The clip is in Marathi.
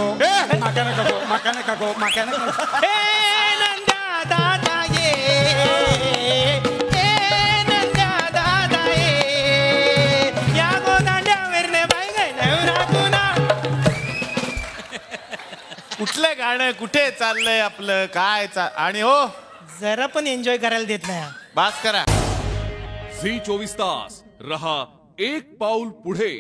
गो माका नका गो माका नका गो माका नका ए नंद्या दादा ये ए नंद्या दादा ये या गोदांड्यावरने बाई गैला पुन्हा. कुठलं गाणं कुठे चाललंय आपलं काय आणि हो जरा पण एन्जॉय करायला देत नाही. बास करा. झी 24 तास रहा एक पाऊल पुढे.